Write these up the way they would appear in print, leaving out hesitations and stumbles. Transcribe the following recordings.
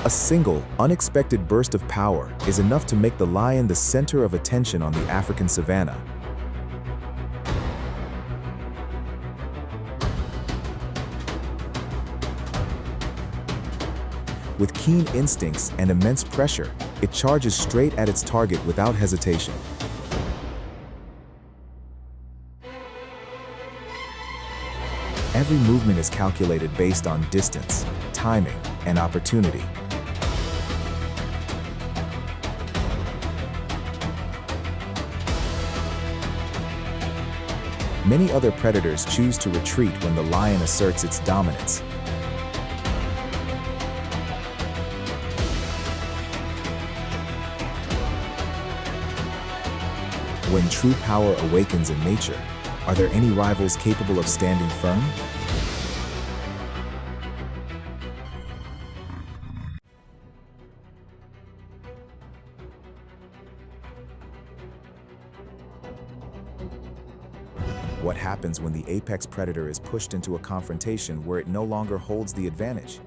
A single, unexpected burst of power is enough to make the lion the center of attention on the African savanna. With keen instincts and immense pressure, it charges straight at its target without hesitation. Every movement is calculated based on distance, timing, and opportunity. Many other predators choose to retreat when the lion asserts its dominance. When true power awakens in nature, are there any rivals capable of standing firm? What happens when the apex predator is pushed into a confrontation where it no longer holds the advantage?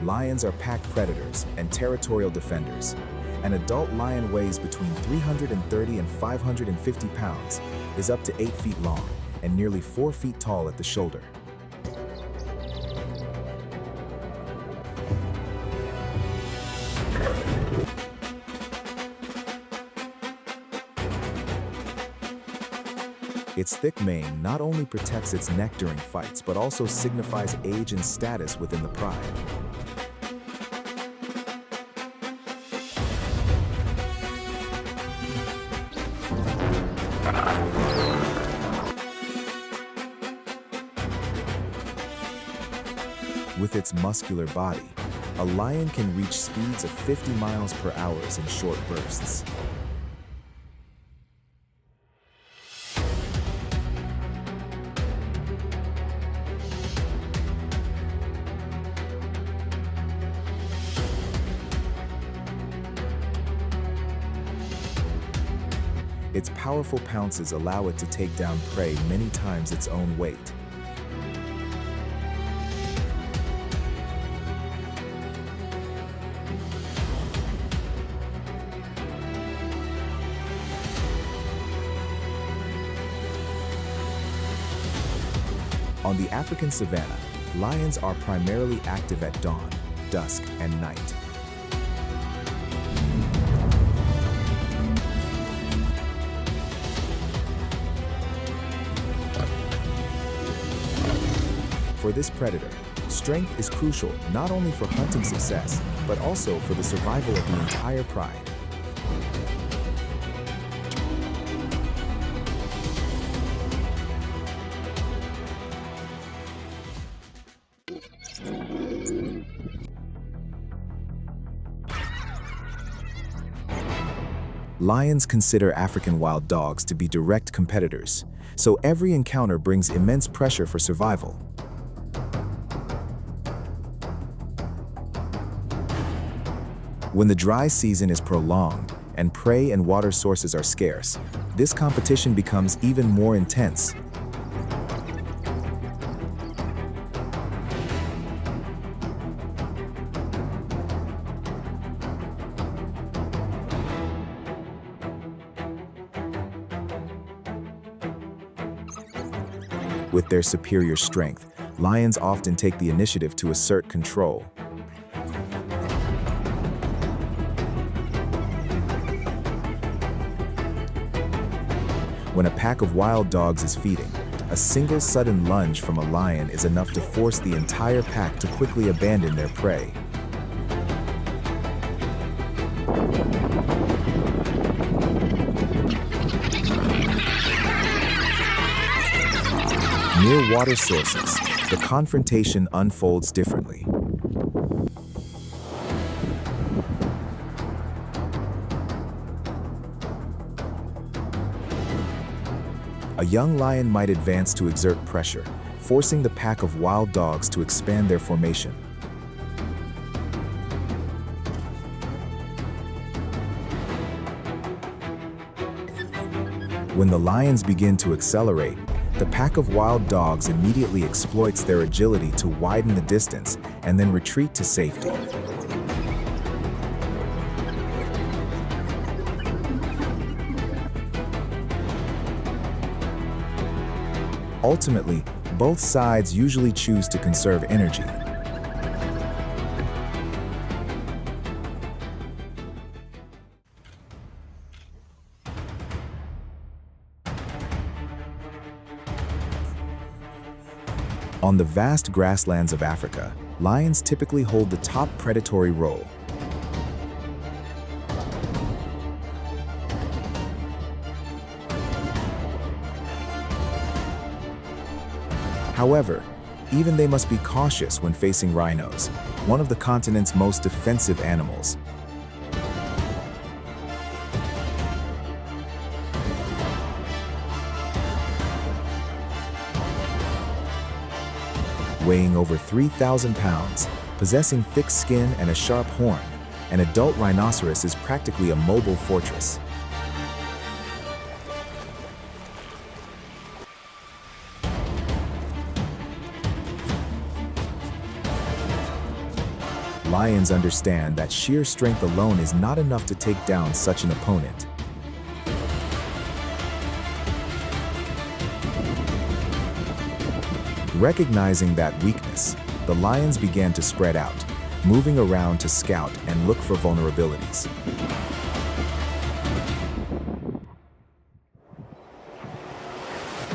Lions are pack predators and territorial defenders. An adult lion weighs between 330 and 550 pounds, is up to 8 feet long, and nearly 4 feet tall at the shoulder. Its thick mane not only protects its neck during fights, but also signifies age and status within the pride. With its muscular body, a lion can reach speeds of 50 miles per hour in short bursts. Its powerful pounces allow it to take down prey many times its own weight. On the African savanna, lions are primarily active at dawn, dusk, and night. For this predator, strength is crucial not only for hunting success, but also for the survival of the entire pride. Lions consider African wild dogs to be direct competitors, so every encounter brings immense pressure for survival. When the dry season is prolonged and prey and water sources are scarce, this competition becomes even more intense. With their superior strength, lions often take the initiative to assert control. When a pack of wild dogs is feeding, a single sudden lunge from a lion is enough to force the entire pack to quickly abandon their prey. Near water sources, the confrontation unfolds differently. A young lion might advance to exert pressure, forcing the pack of wild dogs to expand their formation. When the lions begin to accelerate, the pack of wild dogs immediately exploits their agility to widen the distance and then retreat to safety. Ultimately, both sides usually choose to conserve energy. On the vast grasslands of Africa, lions typically hold the top predatory role. However, even they must be cautious when facing rhinos, one of the continent's most defensive animals. Weighing over 3,000 pounds, possessing thick skin and a sharp horn, an adult rhinoceros is practically a mobile fortress. Lions understand that sheer strength alone is not enough to take down such an opponent. Recognizing that weakness, the lions began to spread out, moving around to scout and look for vulnerabilities.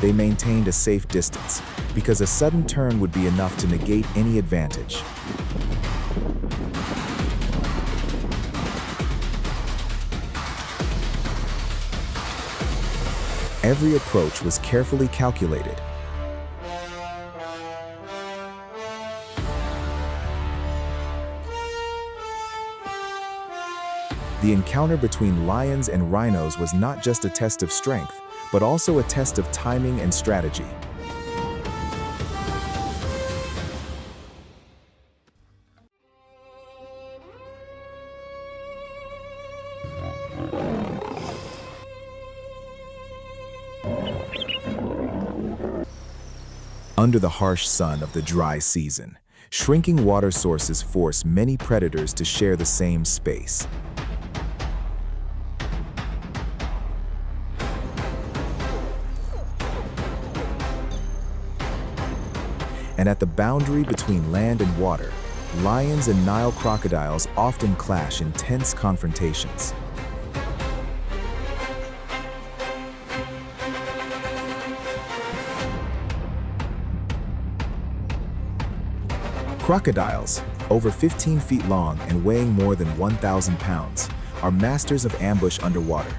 They maintained a safe distance, because a sudden turn would be enough to negate any advantage. Every approach was carefully calculated. The encounter between lions and rhinos was not just a test of strength, but also a test of timing and strategy. Under the harsh sun of the dry season, shrinking water sources force many predators to share the same space. And at the boundary between land and water, lions and Nile crocodiles often clash in tense confrontations. Crocodiles, over 15 feet long and weighing more than 1,000 pounds, are masters of ambush underwater.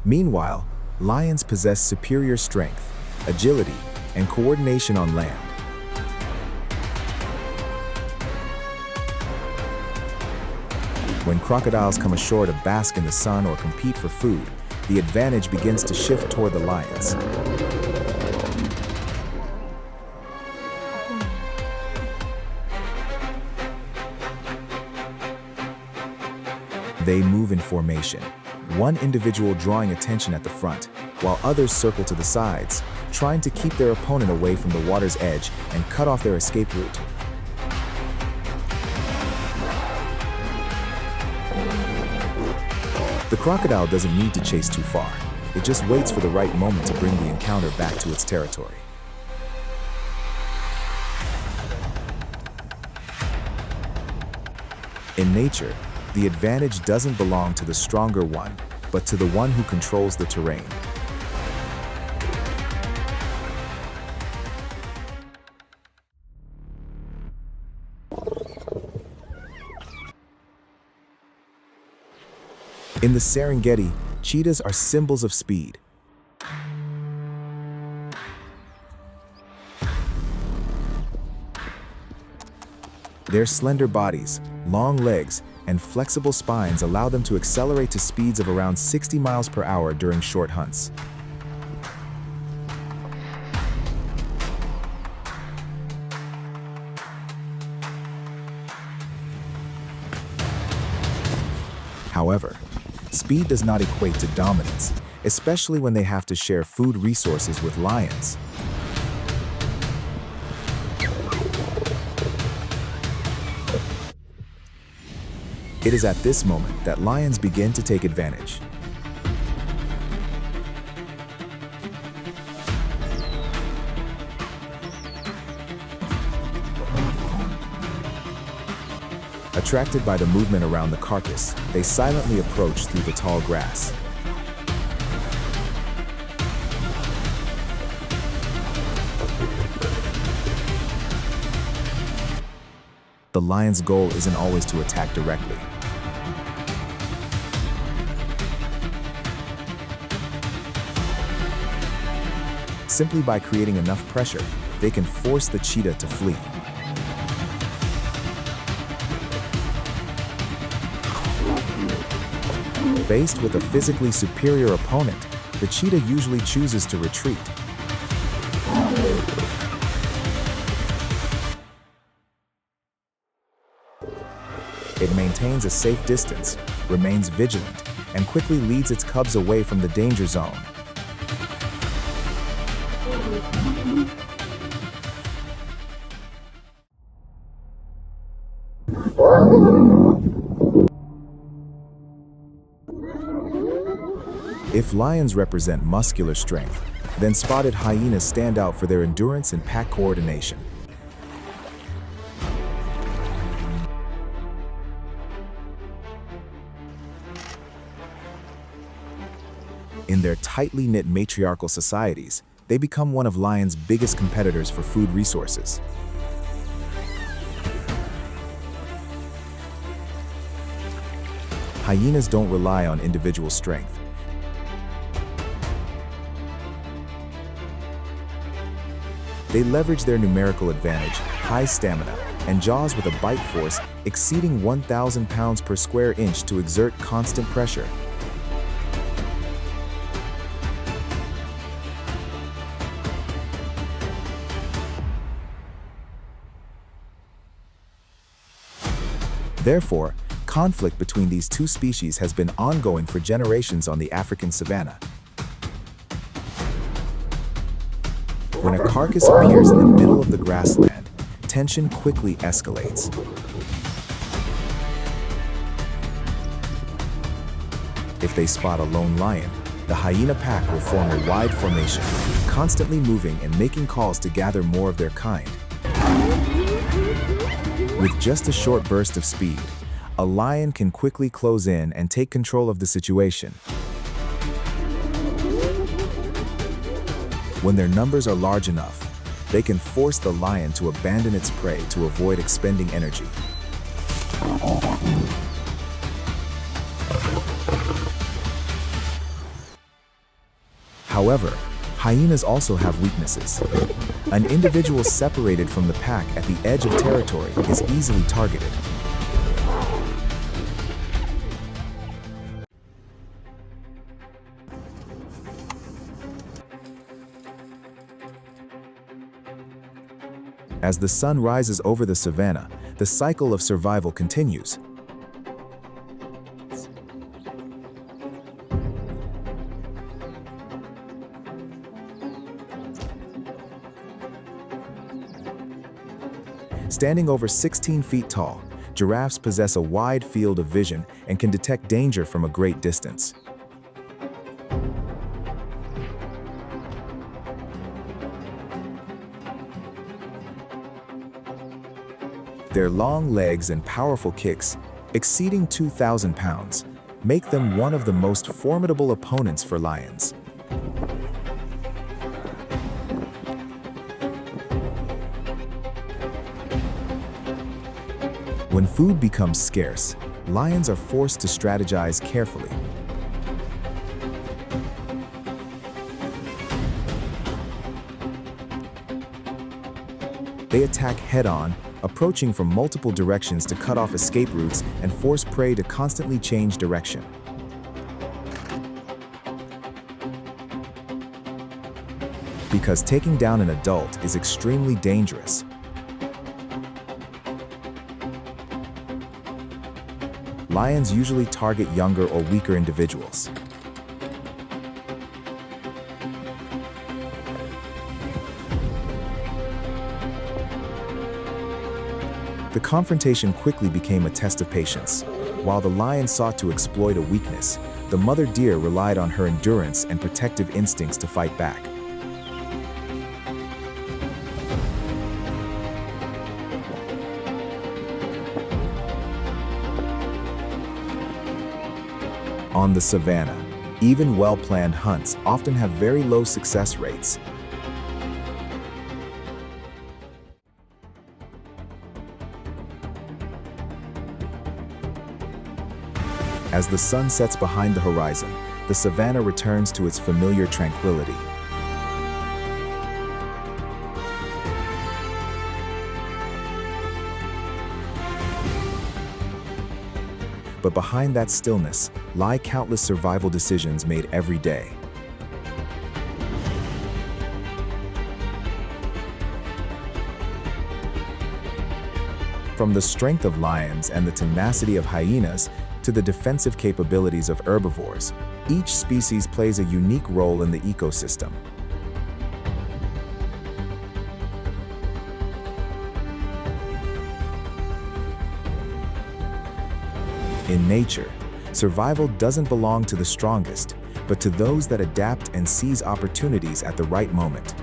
Meanwhile, lions possess superior strength, agility, and coordination on land. When crocodiles come ashore to bask in the sun or compete for food, the advantage begins to shift toward the lions. They move in formation, one individual drawing attention at the front, while others circle to the sides, trying to keep their opponent away from the water's edge and cut off their escape route. The crocodile doesn't need to chase too far. It just waits for the right moment to bring the encounter back to its territory. In nature, the advantage doesn't belong to the stronger one, but to the one who controls the terrain. In the Serengeti, cheetahs are symbols of speed. Their slender bodies, long legs, and flexible spines allow them to accelerate to speeds of around 60 miles per hour during short hunts. However, speed does not equate to dominance, especially when they have to share food resources with lions. It is at this moment that lions begin to take advantage. Attracted by the movement around the carcass, they silently approach through the tall grass. The lion's goal isn't always to attack directly. Simply by creating enough pressure, they can force the cheetah to flee. Faced with a physically superior opponent, the cheetah usually chooses to retreat. It maintains a safe distance, remains vigilant, and quickly leads its cubs away from the danger zone. If lions represent muscular strength, then spotted hyenas stand out for their endurance and pack coordination. In their tightly knit matriarchal societies, they become one of lions' biggest competitors for food resources. Hyenas don't rely on individual strength. They leverage their numerical advantage, high stamina, and jaws with a bite force exceeding 1,000 pounds per square inch to exert constant pressure. Therefore, conflict between these two species has been ongoing for generations on the African savanna. When a carcass appears in the middle of the grassland, tension quickly escalates. If they spot a lone lion, the hyena pack will form a wide formation, constantly moving and making calls to gather more of their kind. With just a short burst of speed, a lion can quickly close in and take control of the situation. When their numbers are large enough, they can force the lion to abandon its prey to avoid expending energy. However, hyenas also have weaknesses. An individual separated from the pack at the edge of territory is easily targeted. As the sun rises over the savanna, the cycle of survival continues. Standing over 16 feet tall, giraffes possess a wide field of vision and can detect danger from a great distance. Their long legs and powerful kicks, exceeding 2,000 pounds, make them one of the most formidable opponents for lions. When food becomes scarce, lions are forced to strategize carefully. They attack head-on, approaching from multiple directions to cut off escape routes and force prey to constantly change direction. Because taking down an adult is extremely dangerous. Lions usually target younger or weaker individuals. The confrontation quickly became a test of patience. While the lion sought to exploit a weakness, the mother deer relied on her endurance and protective instincts to fight back. On the savanna, even well-planned hunts often have very low success rates. As the sun sets behind the horizon, the savanna returns to its familiar tranquility. But behind that stillness lie countless survival decisions made every day. From the strength of lions and the tenacity of hyenas to the defensive capabilities of herbivores, each species plays a unique role in the ecosystem. In nature, survival doesn't belong to the strongest, but to those that adapt and seize opportunities at the right moment.